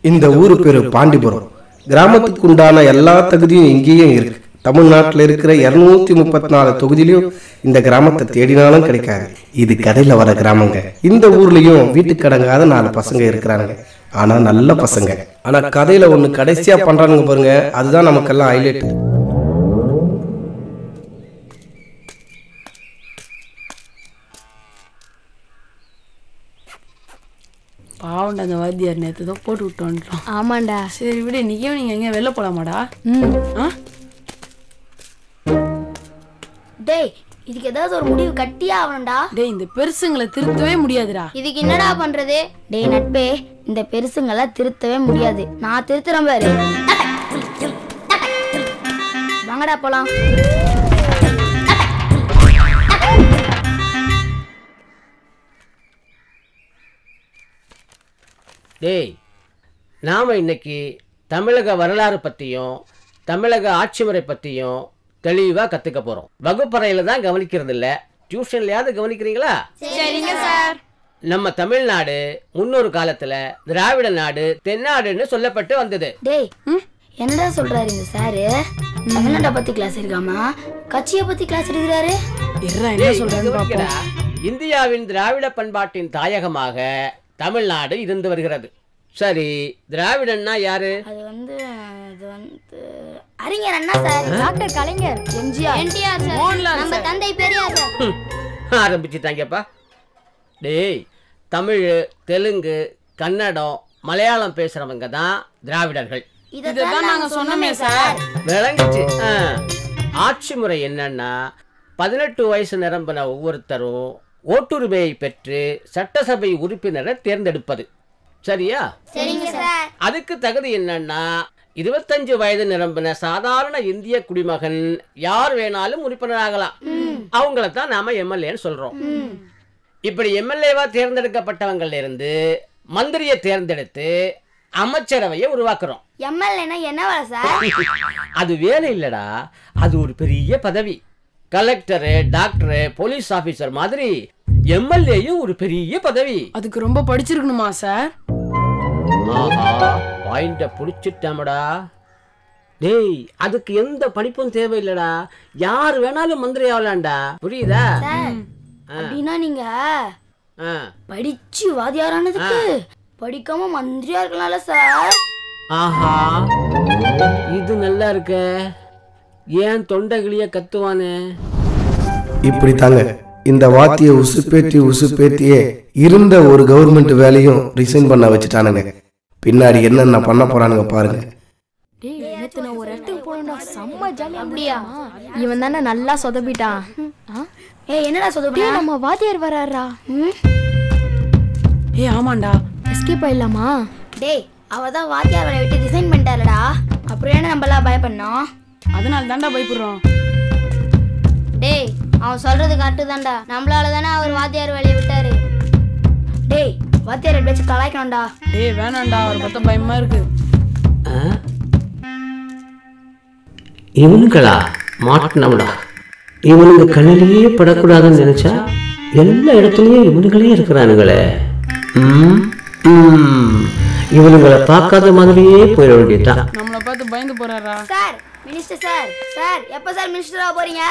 இந்த ஊரு பேரு பாண்டிபுரம். கிராமத்துக்கு உண்டான எல்லா தகுதியும் இங்கேயும் இருக்கு. தமிழ்நாட்டில் இருக்கிற 234 தொகுதியிலையும் இந்த கிராமத்தை தேடினாலும் கிடைக்காது. இது கதையில வர கிராமங்க. இந்த ஊர்லயும் வீட்டுக்கு அடங்காத 4 பசங்க இருக்கிறாங்க. ஆனா நல்ல பசங்க. ஆனா கதையில ஒண்ணு கடைசியா பண்றானுங்க பாருங்க, அதுதான் நமக்கெல்லாம் ஹைலைட். பாவண்டா அந்த வாத்தியார் நேற்று தான் போட்டு விட்டு வந்துட்டோம். ஆமாண்டா. சரி விட நீயும் நீங்கள் எங்கேயும் வெளில போகலாமாடா? டேய், இதுக்கு ஏதாவது ஒரு முடிவு கட்டியே ஆகணும்டா. டேய், இந்த பெருசுங்களை திருத்தவே முடியாதுடா. இதுக்கு என்னடா பண்றது? டேய் நட்பே, இந்த பெருசுங்களை திருத்தவே முடியாது. நான் திருத்துறேன் பாரு. வாங்கடா போலாம். டேய், நாம் இன்னைக்கு தமிழக வரலாறு பற்றியும் தமிழக ஆட்சி முறை பற்றியும் தெளிவாக கற்றுக்க போகிறோம். வகுப்பறையில் தான் கவனிக்கிறது இல்லை, டியூஷன்லையாவது கவனிக்கிறீங்களா? சரிங்க சார். நம்ம தமிழ்நாடு முன்னொரு காலத்தில் திராவிட நாடு தென்னாடுன்னு சொல்லப்பட்டு வந்தது. டேய், என்னடா சொல்றாரு இந்த சாரு? தமிழ்நாட்டை பத்தி கிளாஸ் இருக்காமா, கட்சியை பத்தி கிளாஸ் எடுக்கிறாரு? என்ன சொல்றாரு? இந்தியாவின் திராவிட பண்பாட்டின் தாயகமாக தமிழ்நாடு இருந்து வருகிறது. சரி, திராவிடன்னா யாரு? அது வந்து அறிஞர் அண்ணா சார், டாக்டர் கலைஞர், எம்ஜிஆர், என்டிஆர் சார், நம்ம தந்தை பெரியார் சார். ஆரம்பிச்சிட்டாங்கப்பா. டேய், தமிழ், தெலுங்கு, கன்னடம், மலையாளம் பேசுறவங்க தான் திராவிடர்கள். இதுதான் நாங்க சொன்னோமே சார். விளங்குச்சு. ஆட்சி முறை என்னன்னா 18 வயசு நிரம்பின ஒவ்வொருத்தரும் ஓட்டுரிமையை பெற்று சட்டசபை உறுப்பினரை தேர்ந்தெடுப்பது. சரியா? சரிங்க சார். அதுக்கு தகுதி என்னன்னா 25 வயது நிரம்பின சாதாரண இந்திய குடிமகன் யார் வேணாலும் உறுப்பினராகலாம். அவங்கள தான் நாம எம்எல்ஏன்னு சொல்றோம். இப்படி எம்எல்ஏவா தேர்ந்தெடுக்கப்பட்டவங்கள்ல இருந்து மந்திரியை தேர்ந்தெடுத்து அமைச்சரவையை உருவாக்குறோம். எம்எல்ஏனா என்ன வேலை சார்? அது வேலை இல்லடா, அது ஒரு பெரிய பதவி. கலெக்டரு, டாக்டரு, போலீஸ் ஆபீசர் மாதிரி எம்எல்ஏயும் ஒரு பெரிய பதவி. அதுக்கு ரொம்ப படிச்சிருக்கணுமா சார்? பாயிண்ட புடிச்சிட்டாமடா. டேய், அதுக்கு எந்த படிப்பும் தேவையில்லடா, யார் வேணாலும் மந்திரி ஆகலாம்டா. புரியுதா? அப்படின்னா நீங்க படிச்சு வாதியாரானதுக்கு படிக்காம மந்திரியா இருக்கலாம்ல சார்? ஆஹா, இது நல்லா இருக்க. ஏன் தொண்டைகிளிய கத்துவானே? இப்படி தாங்க இந்த வாத்திய உசுப்பேத்தியே இருந்த ஒரு கவர்மெண்ட் வேலையும் ரிசைன் பண்ண வச்சுட்டானுங்க. பின்னாடி என்னென்ன பண்ண போறானுங்க பாருங்க. ஒரு இடத்துக்கு போனா செம்ம ஜாலி. அப்படியா? இவன் தானே நல்லா சொதப்பிட்டான். என்னடா சொதப்பிட்டா? நம்ம வாத்தியார் வராரா? ஆமாண்டா, எஸ்கேப் ஆயிடலாமா? டேய், அவதான் வாத்தியார் வேலையை விட்டு ரிசைன் பண்ணிட்டாருடா. அப்புறம் என்ன நம்மளாம் பயப்படணும்? அதனால தாண்டா பயப்படுறோம். டேய், அவன் சொல்றது கரெக்டு தான்டா. நம்மளால தானே அவர் வாத்தியார் வேலையை விட்டாரு. டேய், வாத்தியார் எப்படியாச்சும் கலாய்க்கணும்டா. டேய் வேணாண்டா, அவர் பார்த்தா பயமா இருக்கு. இவனுங்களா மாட்டினவடா. இவனுங்க கண்ணிலேயே படக்கூடாதுன்னு நினைச்சா எல்லா இடத்துலயும் இவனுங்களே இருக்கிறானுங்களே. இவனுங்களை பார்க்காத மாதிரியே போயிட வேண்டியதுதான். நம்மளை பார்த்து பயந்து போறாரா? சார், மினிஸ்டர் சார், சார் எப்ப சார் மினிஸ்டரா போறீங்க?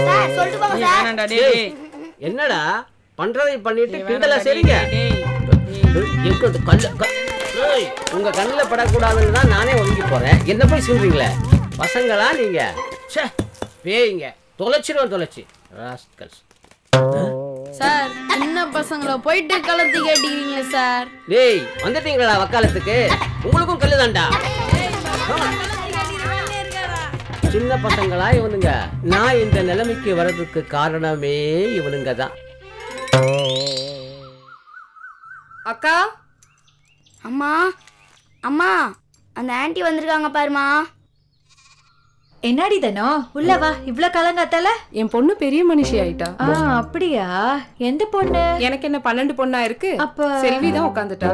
சார் சொல்லிட்டு போங்க சார். வேணாண்டா. டேய், என்னடா பண்றதை பண்ணிட்டு கிண்டலா சரிங்க. உங்க கண்ணில் படக்கூடாதுன்னு தான் நானே ஒதுங்கி போறேன். என்ன போய் சொல்றீங்களே பசங்களா நீங்க? பேய்ங்க, தொலைச்சி ராஸ்கல்ஸ். சார், சின்ன பசங்களை போயிட்டு கலந்து கேட்டீங்களே சார். டேய், வந்துட்டீங்களா வக்காலத்துக்கு? உங்களுக்கும் கல்லுதான்டா. சின்ன பசங்களா இவனுங்க? நான் இந்த நிலைமைக்கு வர்றதுக்கு காரணமே இவனுங்க தான். அக்கா, அம்மா, அம்மா, அந்த ஆன்ட்டி வந்திருக்காங்க பாருமா. என்னடி தானோ உள்ள வா. இவ்ளோ கலங்காத்தால? என் பொண்ணு பெரிய மனுஷி ஆயிட்டா. அப்படியா? எந்த பொண்ணு? எனக்கு என்ன 12 பொண்ணா இருக்கு? அப்ப செல்வி தான் உட்காந்துட்டா.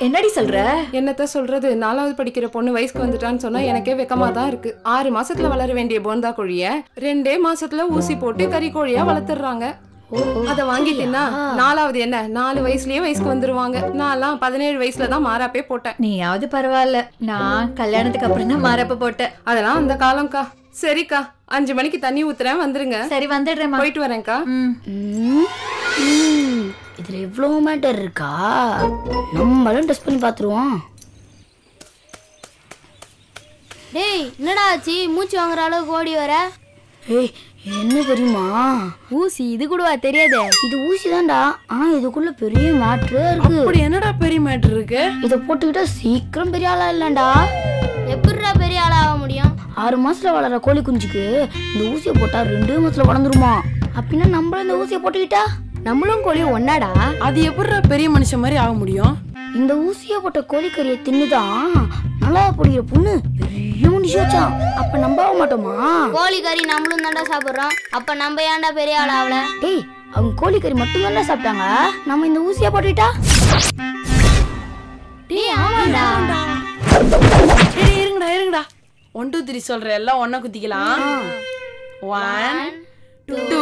என்னடி சொல்ற? என்னத்த சொல்றது, 4வது படிக்கிற பொண்ணு வயசுக்கு வந்துட்டான்னு சொன்னா எனக்கே வெக்கமா தான் இருக்கு. 6 மாசத்துல வளர வேண்டிய போந்தா கோழிய 2 மாசத்துல ஊசி போட்டு கறி கோழியா வளர்த்துறாங்க. அத வாங்கிட்டீங்கன்னா 4வது என்ன 4 வயசுலயே வயசுக்கு வந்துருவாங்க. நான்லாம் 17 வயசுல தான் மாறாப்பே போட்டேன். நீயாவது பரவாயில்ல, நான் கல்யாணத்துக்கு அப்புறம் தான் மாறாப்ப போட்டேன். அதெல்லாம் அந்த காலம்க்கா. சரிக்கா, 5 மணிக்கு தண்ணி ஊத்துறேன், வந்துருங்க. சரி வந்துடுறேம்மா. போயிட்டு வரேன்க்கா. இதுல எவ்வளவு மேட்டர் இருக்கா, நம்மளும் டெஸ்ட் பண்ணி பாத்துருவோம். டேய் என்னடா ஆச்சு, மூச்சு வாங்குற அளவுக்கு ஓடி வர? ஏய் என்ன தெரியுமா, ஊசி இது கூடவா தெரியாதே? இது ஊசி தான்டா, ஆனா இதுக்குள்ள பெரிய மேட்ரு இருக்கு. அப்படி என்னடா பெரிய மேட்டர் இருக்கு? இத போட்டுக்கிட்டா சீக்கிரம் பெரிய ஆளா இல்லண்டா. எப்படிடா பெரிய ஆளா ஆக முடியும்? 6 மாசத்துல வளர கோழி குஞ்சுக்கு இந்த ஊசியை போட்டா 2 மாசத்துல வளர்ந்துருமா. அப்படின்னா நம்மளும் இந்த ஊசியை போட்டுக்கிட்டா நம்மளும் கோழியும் ஒன்னாடா. அது எப்படிடா பெரிய மனுஷன் மாதிரி ஆக முடியும்? இந்த ஊசியை போட்ட கோழிக்கறியை தின்னுதான் நல்லா பிடிக்கிற பொண்ணு பெரிய மனுஷி வச்சான். அப்ப நம்ப மாட்டோமா? கோழிக்கறி நம்மளும் தாண்டா சாப்பிடுறோம், அப்ப நம்ம ஏன்டா பெரிய ஆள் ஆகல? டேய் அவங்க கோழிக்கறி மட்டும் தானே சாப்பிட்டாங்க, நம்ம இந்த ஊசியை போட்டுட்டா? டேய் ஆமாடா. டேய் இருங்கடா 1 2 3 சொல்ற, எல்லாம் ஒண்ணா குத்திக்கலாம். 1 2